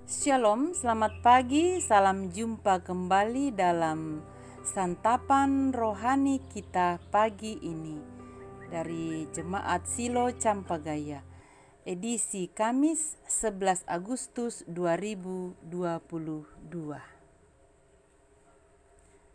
Shalom, selamat pagi, salam jumpa kembali dalam santapan rohani kita pagi ini dari Jemaat Silo Campagaya, edisi Kamis 11 Agustus 2022.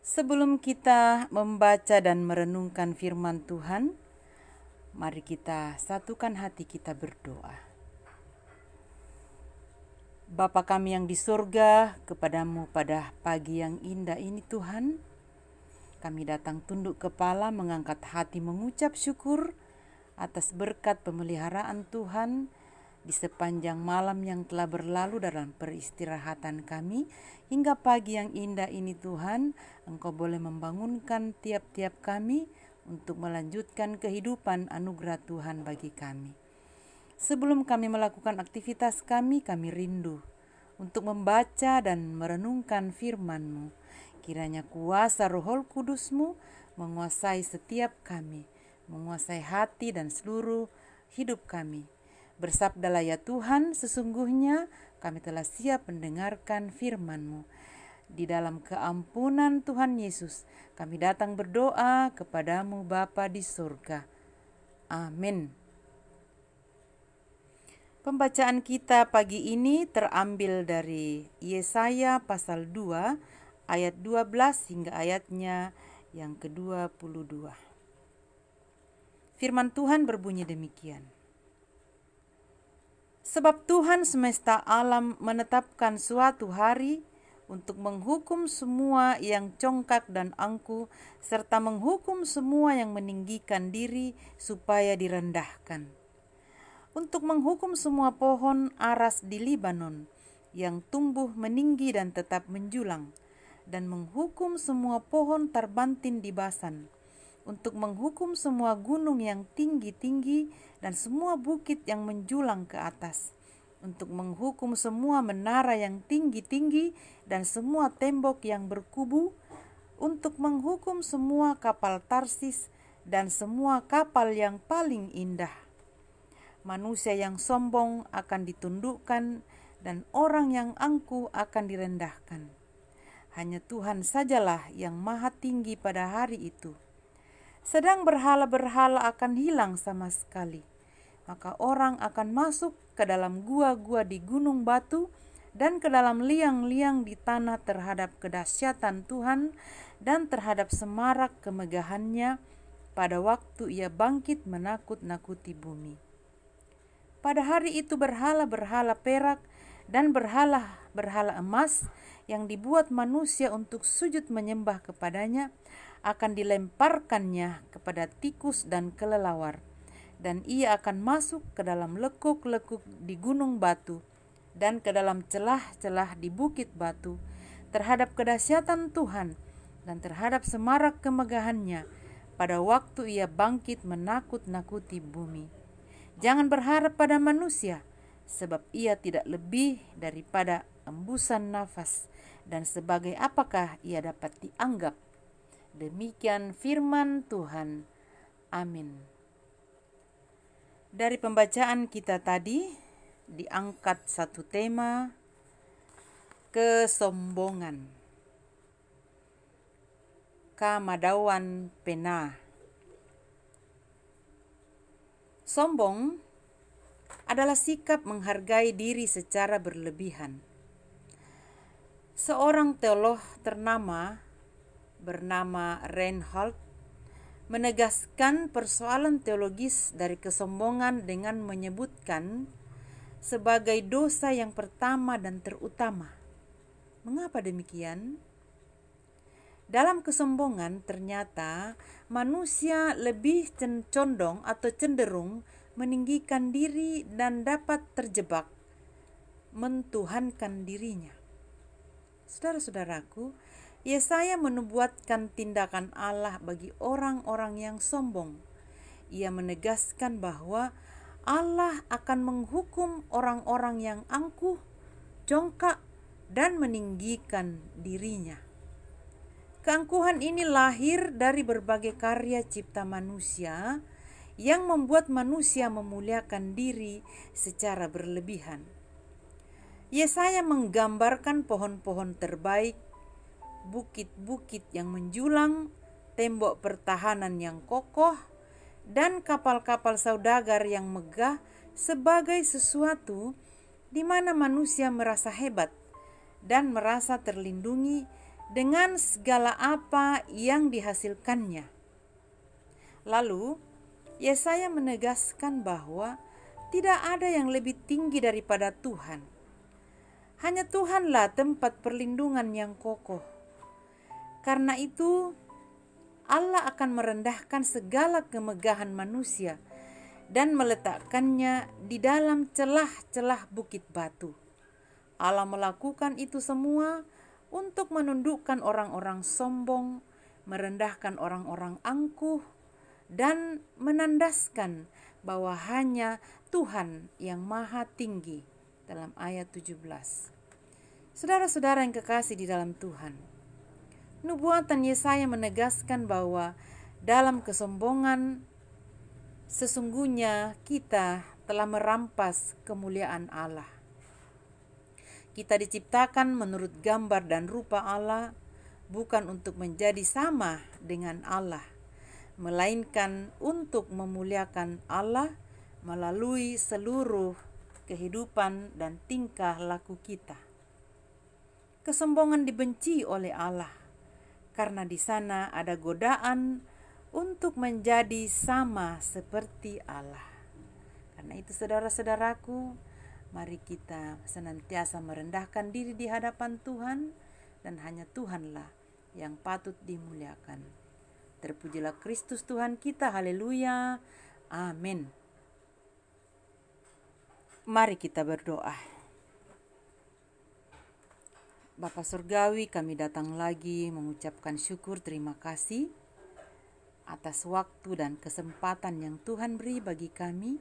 Sebelum kita membaca dan merenungkan firman Tuhan, mari kita satukan hati kita berdoa. Bapa kami yang di surga, kepadamu pada pagi yang indah ini Tuhan, kami datang tunduk kepala, mengangkat hati, mengucap syukur atas berkat pemeliharaan Tuhan di sepanjang malam yang telah berlalu dalam peristirahatan kami. Hingga pagi yang indah ini Tuhan, Engkau boleh membangunkan tiap-tiap kami untuk melanjutkan kehidupan anugerah Tuhan bagi kami. Sebelum kami melakukan aktivitas kami rindu untuk membaca dan merenungkan firman-Mu. Kiranya kuasa Roh Kudus-Mu menguasai setiap kami, menguasai hati dan seluruh hidup kami. Bersabdalah ya Tuhan, sesungguhnya kami telah siap mendengarkan firman-Mu. Di dalam keampunan Tuhan Yesus, kami datang berdoa kepadamu Bapa di surga. Amin. Pembacaan kita pagi ini terambil dari Yesaya pasal 2 ayat 12 hingga ayatnya yang ke-22. Firman Tuhan berbunyi demikian. Sebab Tuhan semesta alam menetapkan suatu hari untuk menghukum semua yang congkak dan angkuh, serta menghukum semua yang meninggikan diri supaya direndahkan. Untuk menghukum semua pohon aras di Libanon yang tumbuh meninggi dan tetap menjulang, dan menghukum semua pohon tarbantin di Basan, untuk menghukum semua gunung yang tinggi-tinggi dan semua bukit yang menjulang ke atas, untuk menghukum semua menara yang tinggi-tinggi dan semua tembok yang berkubu, untuk menghukum semua kapal Tarsis dan semua kapal yang paling indah. Manusia yang sombong akan ditundukkan dan orang yang angkuh akan direndahkan. Hanya Tuhan sajalah yang maha tinggi pada hari itu. Sedang berhala-berhala akan hilang sama sekali. Maka orang akan masuk ke dalam gua-gua di gunung batu dan ke dalam liang-liang di tanah terhadap kedahsyatan Tuhan dan terhadap semarak kemegahannya pada waktu ia bangkit menakut-nakuti bumi. Pada hari itu berhala-berhala perak dan berhala-berhala emas yang dibuat manusia untuk sujud menyembah kepadanya akan dilemparkannya kepada tikus dan kelelawar, dan ia akan masuk ke dalam lekuk-lekuk di gunung batu dan ke dalam celah-celah di bukit batu terhadap kedahsyatan Tuhan dan terhadap semarak kemegahannya pada waktu ia bangkit menakut-nakuti bumi. Jangan berharap pada manusia, sebab ia tidak lebih daripada embusan nafas, dan sebagai apakah ia dapat dianggap. Demikian firman Tuhan. Amin. Dari pembacaan kita tadi, diangkat satu tema, kesombongan. Kamadawan pena. Sombong adalah sikap menghargai diri secara berlebihan. Seorang teolog ternama bernama Reinhold menegaskan persoalan teologis dari kesombongan dengan menyebutkan sebagai dosa yang pertama dan terutama. Mengapa demikian? Dalam kesombongan ternyata manusia lebih condong atau cenderung meninggikan diri dan dapat terjebak mentuhankan dirinya. Saudara-saudaraku, Yesaya menubuatkan tindakan Allah bagi orang-orang yang sombong. Ia menegaskan bahwa Allah akan menghukum orang-orang yang angkuh, congkak, dan meninggikan dirinya. Keangkuhan ini lahir dari berbagai karya cipta manusia yang membuat manusia memuliakan diri secara berlebihan. Yesaya menggambarkan pohon-pohon terbaik, bukit-bukit yang menjulang, tembok pertahanan yang kokoh, dan kapal-kapal saudagar yang megah sebagai sesuatu di mana manusia merasa hebat dan merasa terlindungi dengan segala apa yang dihasilkannya. Lalu, Yesaya menegaskan bahwa tidak ada yang lebih tinggi daripada Tuhan. Hanya Tuhanlah tempat perlindungan yang kokoh. Karena itu, Allah akan merendahkan segala kemegahan manusia dan meletakkannya di dalam celah-celah bukit batu. Allah melakukan itu semua untuk menundukkan orang-orang sombong, merendahkan orang-orang angkuh, dan menandaskan bahwa hanya Tuhan yang maha tinggi dalam ayat 17. Saudara-saudara yang kekasih di dalam Tuhan, nubuatan Yesaya menegaskan bahwa dalam kesombongan sesungguhnya kita telah merampas kemuliaan Allah. Kita diciptakan menurut gambar dan rupa Allah, bukan untuk menjadi sama dengan Allah, melainkan untuk memuliakan Allah melalui seluruh kehidupan dan tingkah laku kita. Kesombongan dibenci oleh Allah, karena di sana ada godaan untuk menjadi sama seperti Allah. Karena itu saudara-saudaraku, mari kita senantiasa merendahkan diri di hadapan Tuhan, dan hanya Tuhanlah yang patut dimuliakan. Terpujilah Kristus Tuhan kita, haleluya, amin. Mari kita berdoa. Bapa Surgawi, kami datang lagi mengucapkan syukur terima kasih atas waktu dan kesempatan yang Tuhan beri bagi kami.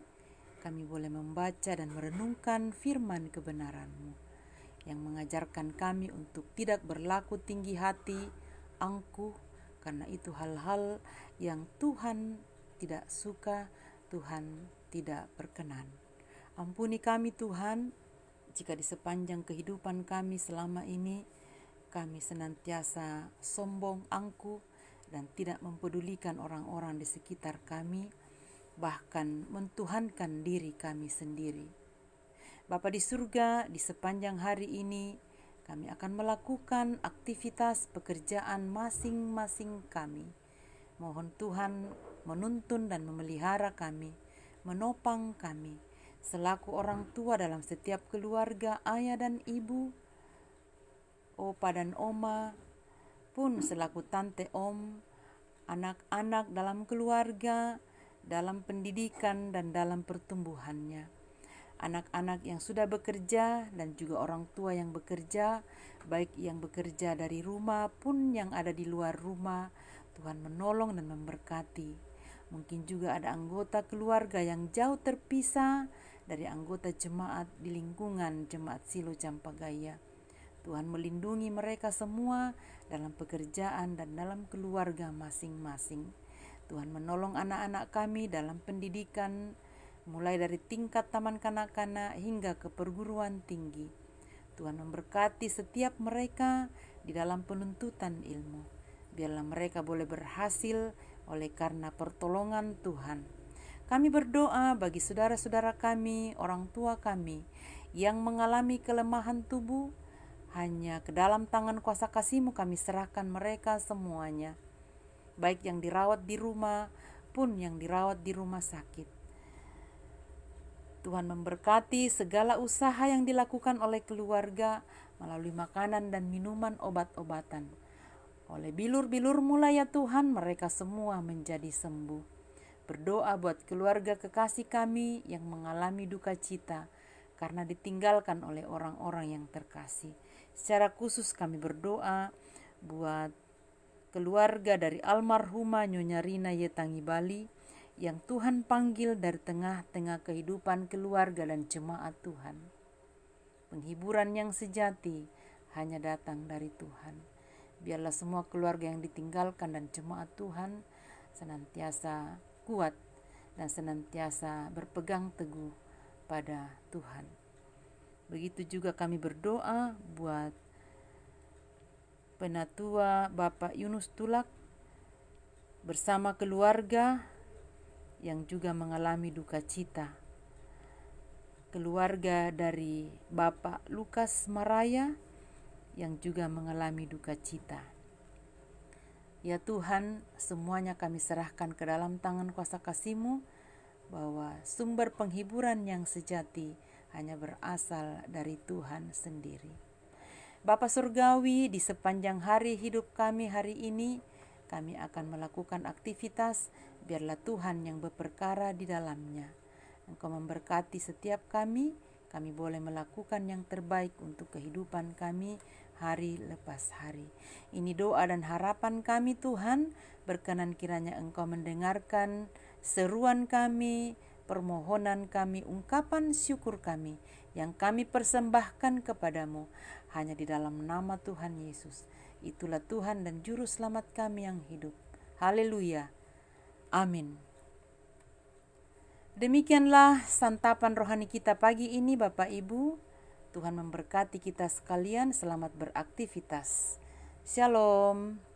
Kami boleh membaca dan merenungkan firman kebenaran-Mu yang mengajarkan kami untuk tidak berlaku tinggi hati, angkuh, karena itu hal-hal yang Tuhan tidak suka, Tuhan tidak berkenan. Ampuni kami Tuhan, jika di sepanjang kehidupan kami selama ini, kami senantiasa sombong, angkuh, dan tidak mempedulikan orang-orang di sekitar kami, bahkan mentuhankan diri kami sendiri. Bapa di surga, di sepanjang hari ini, kami akan melakukan aktivitas pekerjaan masing-masing kami. Mohon Tuhan menuntun dan memelihara kami, menopang kami, selaku orang tua dalam setiap keluarga, ayah dan ibu, opa dan oma, pun selaku tante om, anak-anak dalam keluarga, dalam pendidikan dan dalam pertumbuhannya. Anak-anak yang sudah bekerja dan juga orang tua yang bekerja, baik yang bekerja dari rumah pun yang ada di luar rumah, Tuhan menolong dan memberkati. Mungkin juga ada anggota keluarga yang jauh terpisah dari anggota jemaat di lingkungan Jemaat Silo Campagaya. Tuhan melindungi mereka semua dalam pekerjaan dan dalam keluarga masing-masing. Tuhan menolong anak-anak kami dalam pendidikan, mulai dari tingkat taman kanak-kanak hingga ke perguruan tinggi. Tuhan memberkati setiap mereka di dalam penuntutan ilmu. Biarlah mereka boleh berhasil oleh karena pertolongan Tuhan. Kami berdoa bagi saudara-saudara kami, orang tua kami, yang mengalami kelemahan tubuh, hanya ke dalam tangan kuasa kasih-Mu kami serahkan mereka semuanya, baik yang dirawat di rumah pun yang dirawat di rumah sakit. Tuhan memberkati segala usaha yang dilakukan oleh keluarga melalui makanan dan minuman obat-obatan. Oleh bilur-bilur-Mu ya Tuhan, mereka semua menjadi sembuh. Berdoa buat keluarga kekasih kami yang mengalami duka cita karena ditinggalkan oleh orang-orang yang terkasih. Secara khusus kami berdoa buat keluarga dari almarhumah Nyonya Rina Yetangi Bali yang Tuhan panggil dari tengah-tengah kehidupan keluarga dan jemaat Tuhan. Penghiburan yang sejati hanya datang dari Tuhan. Biarlah semua keluarga yang ditinggalkan dan jemaat Tuhan senantiasa kuat dan senantiasa berpegang teguh pada Tuhan. Begitu juga kami berdoa buat Penatua Bapak Yunus Tulak bersama keluarga yang juga mengalami duka cita. Keluarga dari Bapak Lukas Maraya yang juga mengalami duka cita. Ya Tuhan, semuanya kami serahkan ke dalam tangan kuasa kasih-Mu, bahwa sumber penghiburan yang sejati hanya berasal dari Tuhan sendiri. Bapa Surgawi, di sepanjang hari hidup kami hari ini, kami akan melakukan aktivitas, biarlah Tuhan yang berperkara di dalamnya. Engkau memberkati setiap kami boleh melakukan yang terbaik untuk kehidupan kami hari lepas hari. Ini doa dan harapan kami Tuhan, berkenan kiranya Engkau mendengarkan seruan kami, permohonan kami, ungkapan syukur kami yang kami persembahkan kepadamu hanya di dalam nama Tuhan Yesus. Itulah Tuhan dan Juru Selamat kami yang hidup. Haleluya. Amin. Demikianlah santapan rohani kita pagi ini Bapak Ibu. Tuhan memberkati kita sekalian, selamat beraktivitas. Shalom.